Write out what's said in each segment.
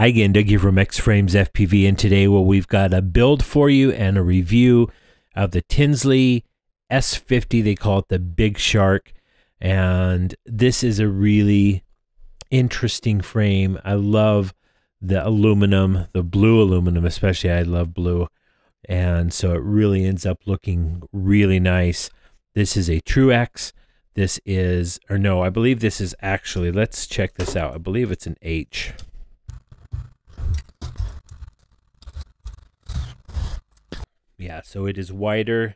Hi again, Doug here from X Frames FPV, and today we've got a build for you and a review of the Tinsly S50. They call it the Big Shark, and this is a really interesting frame. I love the aluminum, the blue aluminum especially. I love blue, and so it really ends up looking really nice. This is a True X. This is, or no, I believe this is actually, let's check this out. I believe it's an H. Yeah, so it is wider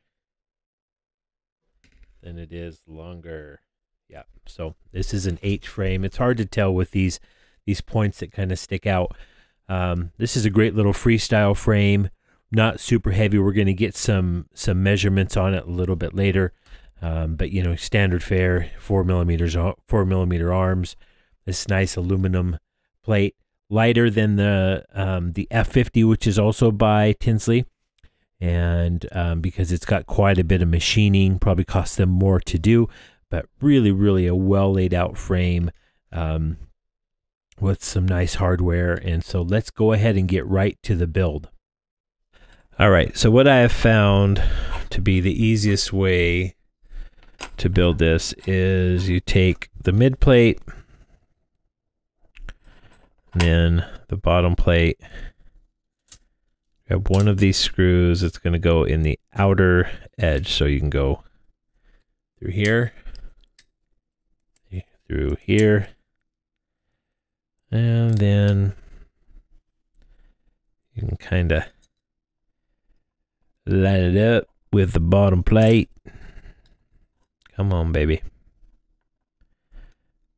than it is longer. Yeah, so this is an H frame. It's hard to tell with these points that kind of stick out. This is a great little freestyle frame, not super heavy. We're going to get some measurements on it a little bit later. But you know, standard fare, 4 millimeter arms. This nice aluminum plate, lighter than the F50, which is also by Tinsly. And because it's got quite a bit of machining, probably costs them more to do, but really a well laid out frame with some nice hardware. And so let's go ahead and get right to the build. All right, so what I have found to be the easiest way to build this is you take the mid plate, and then the bottom plate. Grab one of these screws. It's going to go in the outer edge, so you can go through here, through here, and then you can kind of line it up with the bottom plate. Come on, baby.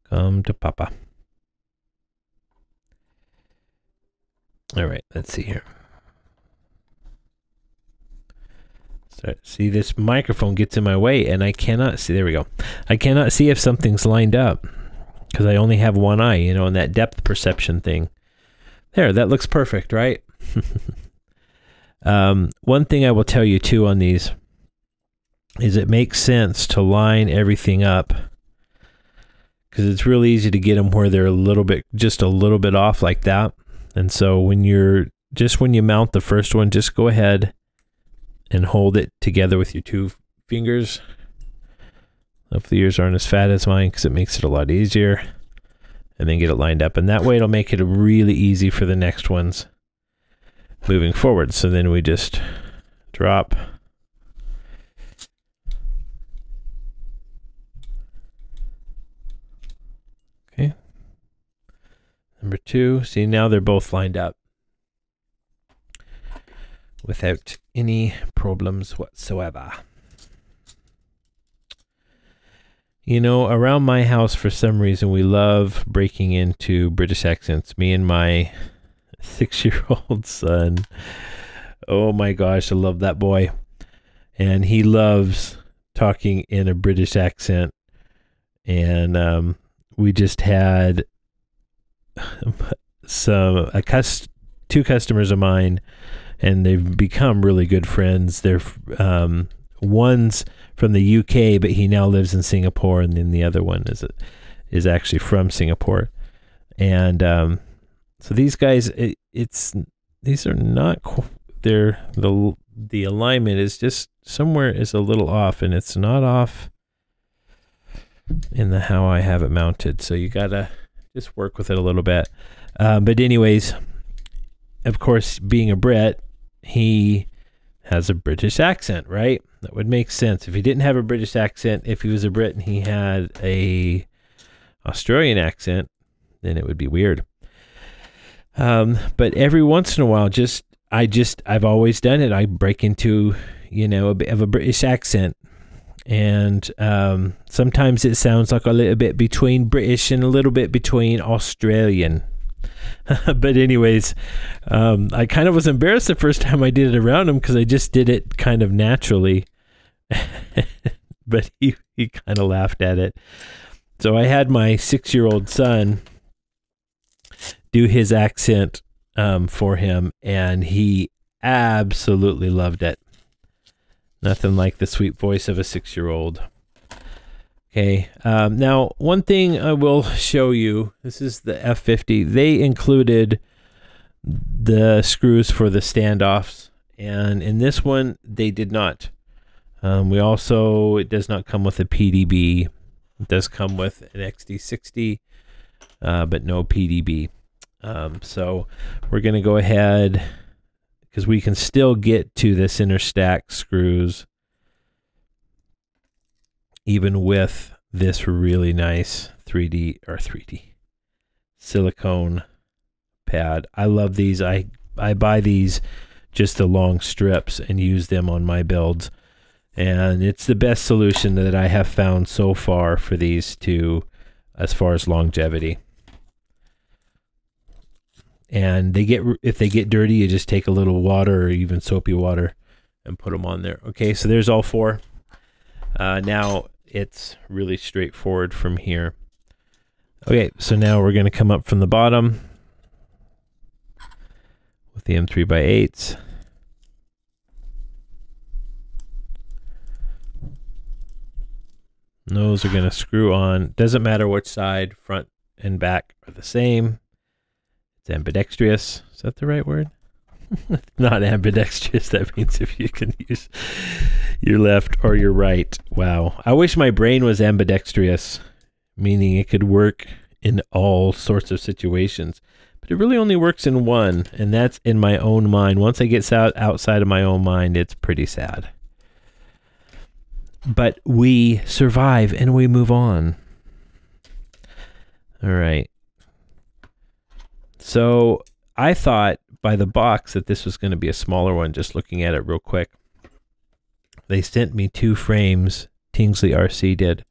Come to Papa. All right, let's see here. See, this microphone gets in my way and I cannot see. There we go. I cannot see if something's lined up because I only have one eye, you know, and that depth perception thing. There, that looks perfect, right? One thing I will tell you too on these is it makes sense to line everything up because it's really easy to get them where they're just a little bit off like that. And so when you mount the first one, just go ahead and hold it together with your two fingers. Hopefully yours aren't as fat as mine because it makes it a lot easier. And then get it lined up. And that way it'll make it really easy for the next ones moving forward. So then we just drop. Okay. Number two. See, now they're both lined up without any problems whatsoever. You know, around my house, for some reason, we love breaking into British accents. Me and my 6-year-old son. Oh my gosh, I love that boy. And he loves talking in a British accent. And we just had two customers of mine, and they've become really good friends. They're one's from the UK, but he now lives in Singapore, and then the other one is actually from Singapore. And so these guys, these are not. The alignment is just somewhere is a little off, and it's not off in the how I have it mounted. So you gotta just work with it a little bit. But anyways, of course, being a Brit, he has a British accent, right? That would make sense. If he didn't have a British accent, if he was a Brit and he had a Australian accent, then it would be weird. But every once in a while, I've always done it. I break into, you know, a bit of a British accent. And sometimes it sounds like a little bit between British and a little bit between Australian. But anyways, I kind of was embarrassed the first time I did it around him because I just did it kind of naturally. But he kind of laughed at it. So I had my 6-year-old son do his accent for him, and he absolutely loved it. Nothing like the sweet voice of a 6-year-old. Okay, now one thing I will show you, this is the F50. They included the screws for the standoffs, and in this one they did not. It does not come with a PDB. It does come with an XD60, but no PDB. So we're going to go ahead, because we can still get to this inner stack screws even with this really nice 3D silicone pad. I love these. I buy these just the long strips and use them on my builds, and it's the best solution that I have found so far for these two as far as longevity. And if they get dirty, you just take a little water or even soapy water and put them on there. Okay, so there's all four. Now it's really straightforward from here. Okay, so now we're going to come up from the bottom with the M3x8s. Those are going to screw on. Doesn't matter which side, front and back are the same. It's ambidextrous. Is that the right word? Not ambidextrous. That means if you can use your left or your right. Wow. I wish my brain was ambidextrous, meaning it could work in all sorts of situations. But it really only works in one, and that's in my own mind. Once I get outside of my own mind, it's pretty sad. But we survive and we move on. All right. So I thought by the box that this was going to be a smaller one, just looking at it real quick. They sent me 2 frames, Tinsly RC did.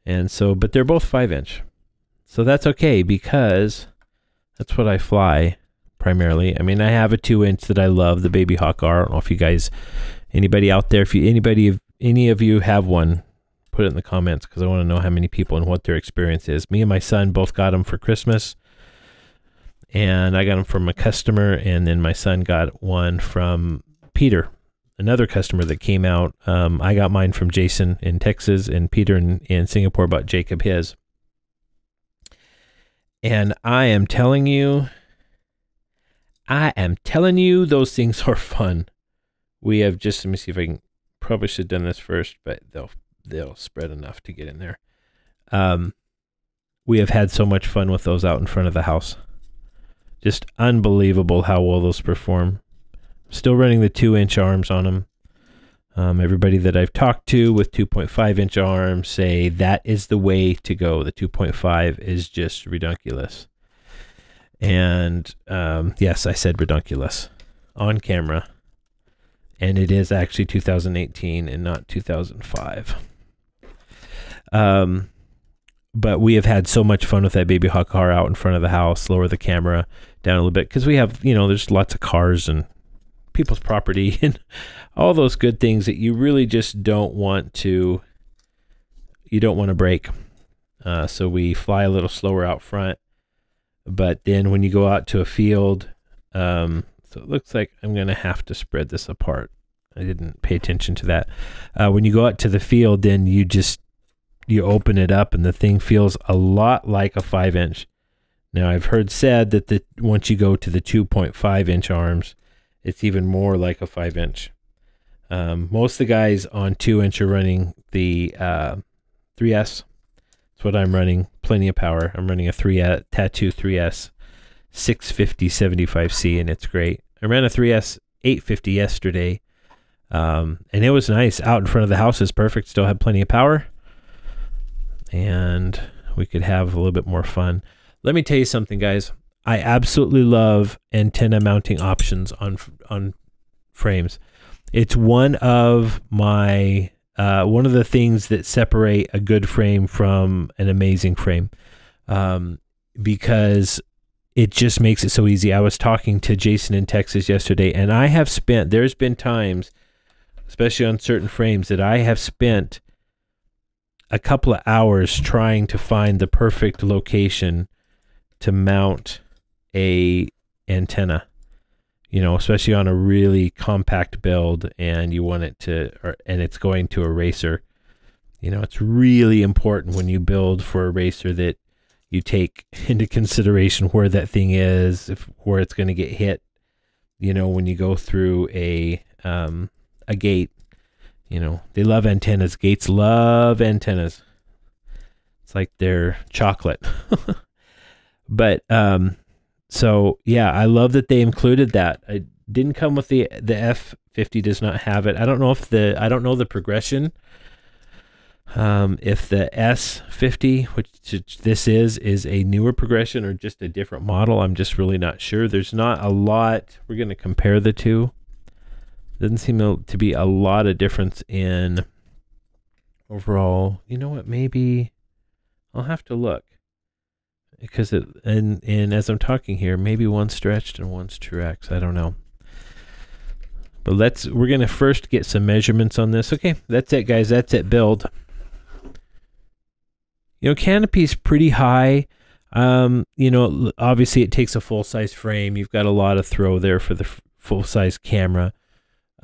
And so, but they're both 5-inch. So that's okay, because that's what I fly primarily. I mean, I have a 2-inch that I love, the BabyHawk R. I don't know if you guys, anybody out there, if any of you have one, put it in the comments, because I want to know how many people and what their experience is. Me and my son both got them for Christmas. And I got them from a customer, and then my son got one from Peter, another customer that came out. I got mine from Jason in Texas, and Peter in Singapore bought Jacob his. And I am telling you, those things are fun. We have just, let me see if I can, probably should have done this first, but they'll spread enough to get in there. We have had so much fun with those out in front of the house. Just unbelievable how well those perform. Still running the 2-inch arms on them. Everybody that I've talked to with 2.5-inch arms say that is the way to go. The 2.5 is just redunculous. And yes, I said redunculous on camera. And it is actually 2018 and not 2005. But we have had so much fun with that BabyHawk R out in front of the house. Lower the camera down a little bit, because we have, there's lots of cars and people's property and all those good things that you really just don't want to break. So we fly a little slower out front, but then when you go out to a field, so it looks like I'm going to have to spread this apart. I didn't pay attention to that. When you go out to the field, then you open it up and the thing feels a lot like a 5-inch. Now I've heard said that once you go to the 2.5-inch arms, it's even more like a 5-inch. Most of the guys on 2-inch are running the 3S. That's what I'm running. Plenty of power. I'm running a Tattu 3S 650 75C, and it's great. I ran a 3S 850 yesterday, and it was nice. Out in front of the house is perfect. Still had plenty of power, and we could have a little bit more fun. Let me tell you something, guys. I absolutely love antenna mounting options on frames. It's one of the things that separate a good frame from an amazing frame, because it just makes it so easy. I was talking to Jason in Texas yesterday, and there's been times, especially on certain frames, that I have spent a couple of hours trying to find the perfect location to mount a antenna, especially on a really compact build, and you want it and it's going to a racer. It's really important when you build for a racer that you take into consideration where that thing is, where it's going to get hit, you know, when you go through a gate. You know, they love antennas. Gates love antennas. It's like they're chocolate. But so yeah, I love that they included that. I didn't come with the F50 does not have it. I don't know if I don't know the progression. If the S50, which this is a newer progression or just a different model, I'm just really not sure. There's not a lot. We're going to compare the two. Doesn't seem to be a lot of difference in overall. You know what? Maybe I'll have to look, because and as I'm talking here, maybe one's stretched and one's TrueX. I don't know. But we're going to first get some measurements on this. Okay, that's it, guys. That's it. Build. You know, canopy's pretty high. You know, obviously it takes a full-size frame. You've got a lot of throw there for the full-size camera.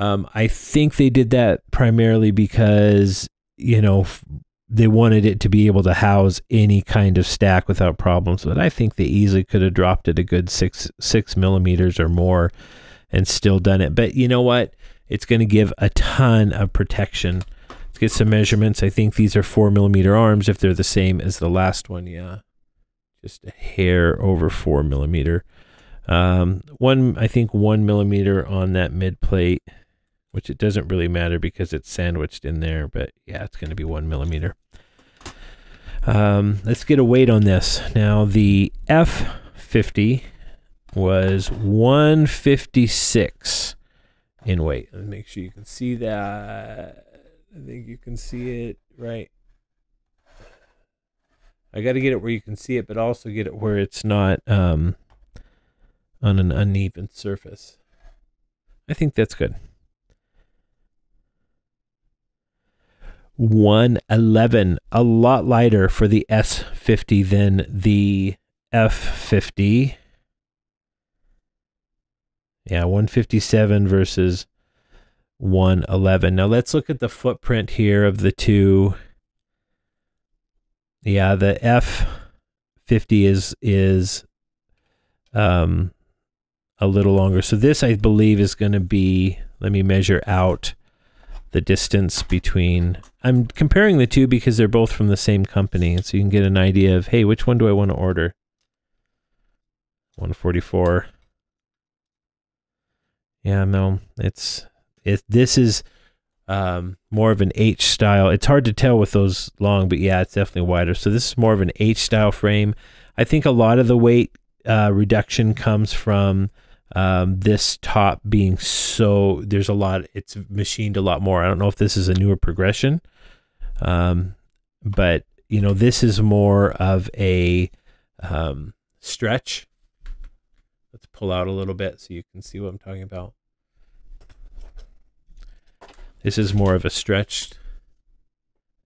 I think they did that primarily because, you know, they wanted it to be able to house any kind of stack without problems. But I think they easily could have dropped it a good 6 millimeters or more and still done it. But you know what? It's going to give a ton of protection. Let's get some measurements. I think these are 4 millimeter arms. If they're the same as the last one, yeah, just a hair over 4 millimeter. I think 1 millimeter on that mid plate, which it doesn't really matter because it's sandwiched in there, but yeah, it's going to be 1 millimeter. Let's get a weight on this. Now, the F50 was 156 in weight. Let's make sure you can see that. I think you can see it right. I got to get it where you can see it, but also get it where it's not on an uneven surface. I think that's good. 111, a lot lighter for the S50 than the F50. Yeah, 157 versus 111. Now let's look at the footprint here of the two. Yeah, the F50 is a little longer. So this, I believe, is going to be, let me measure out the distance between, I'm comparing the two because they're both from the same company, and so you can get an idea of, hey, which one do I want to order? 144. Yeah, no, this is more of an H style. It's hard to tell with those long, but yeah, it's definitely wider. So this is more of an H style frame. I think a lot of the weight reduction comes from this top being so, there's a lot, it's machined a lot more. I don't know if this is a newer progression, but you know, this is more of a stretch. Let's pull out a little bit so you can see what I'm talking about. This is more of a stretched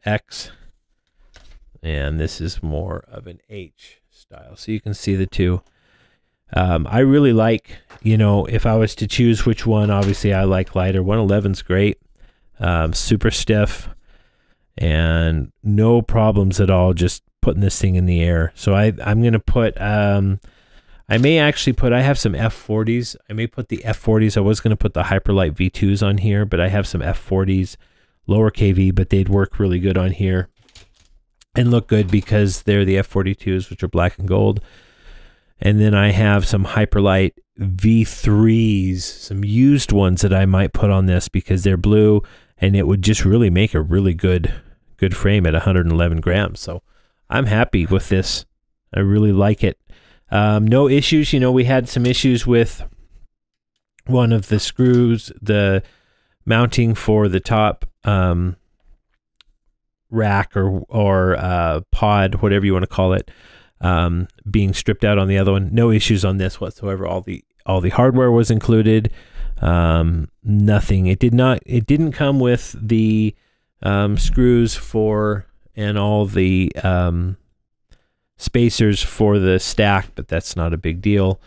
X, and this is more of an H style. So you can see the two. I really like, you know, if I was to choose which one, obviously I like lighter. 111's great, super stiff, and no problems at all just putting this thing in the air. So I'm going to put, I may actually put, I have some F40s. I may put the F40s. I was going to put the Hyperlite V2s on here, but I have some F40s, lower KV, but they'd work really good on here and look good because they're the F42s, which are black and gold. And then I have some Hyperlite V3s, some used ones that I might put on this because they're blue, and it would just really make a really good frame at 111 grams. So I'm happy with this. I really like it. No issues. You know, we had some issues with one of the screws, the mounting for the top rack or pod, whatever you want to call it, being stripped out on the other one. No issues on this whatsoever. All the hardware was included. Nothing. It didn't come with the screws for and all the spacers for the stack, but that's not a big deal.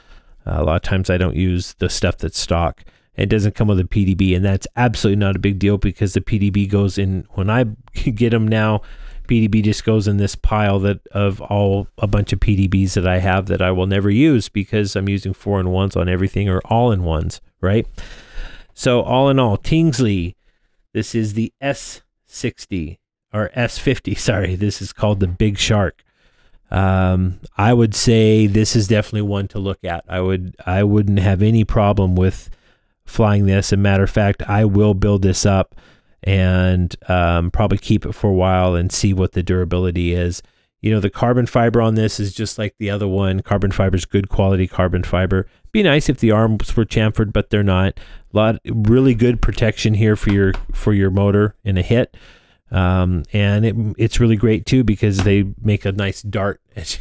A lot of times I don't use the stuff that's stock. It doesn't come with a PDB, and that's absolutely not a big deal because the PDB goes in when I get them now. PDB just goes in this pile of a bunch of PDBs that I have that I will never use because I'm using 4-in-1s on everything, or all-in-ones, right? So all in all, Tinsly, this is the S60 or S50. Sorry, this is called the Big Shark. I would say this is definitely one to look at. I wouldn't have any problem with flying this. As a matter of fact, I will build this up and probably keep it for a while and see what the durability is. You know, the carbon fiber on this is just like the other one. Carbon fiber is good quality carbon fiber. Be nice if the arms were chamfered, but they're not. Really good protection here for your motor in a hit. And it's really great too because they make a nice dart as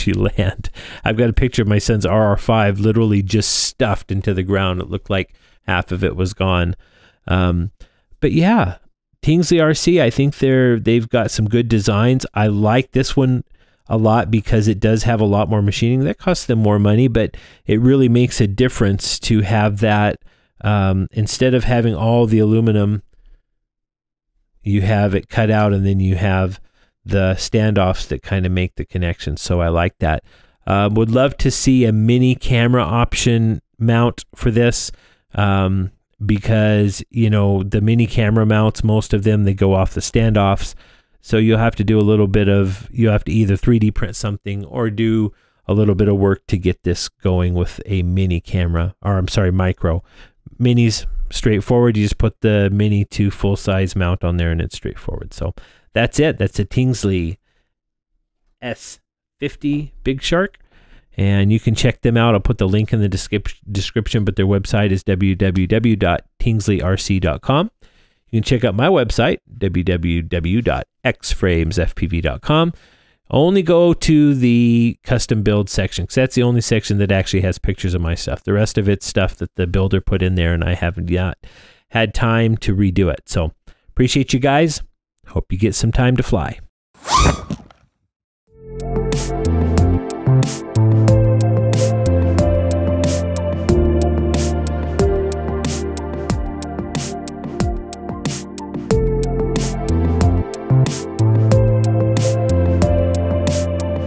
you land. I've got a picture of my son's RR5 literally just stuffed into the ground. It looked like half of it was gone. But yeah, Tinsly RC, I think they've got some good designs. I like this one a lot because it does have a lot more machining. That costs them more money, but it really makes a difference to have that instead of having all the aluminum, you have it cut out and then you have the standoffs that kind of make the connection. So I like that. Would love to see a mini camera option mount for this. Because, you know, the mini camera mounts, most of them, they go off the standoffs. So you'll have to do a little bit of, you have to either 3D print something or do a little bit of work to get this going with a mini camera, or I'm sorry, micro. Mini's straightforward. You just put the mini to full size mount on there and it's straightforward. So that's it. That's a Tinsly S50 Big Shark. And you can check them out. I'll put the link in the description, but their website is www.tinslyrc.com. You can check out my website, www.xframesfpv.com. Only go to the custom build section, because that's the only section that actually has pictures of my stuff. The rest of it's stuff that the builder put in there, and I haven't yet had time to redo it. So appreciate you guys. Hope you get some time to fly.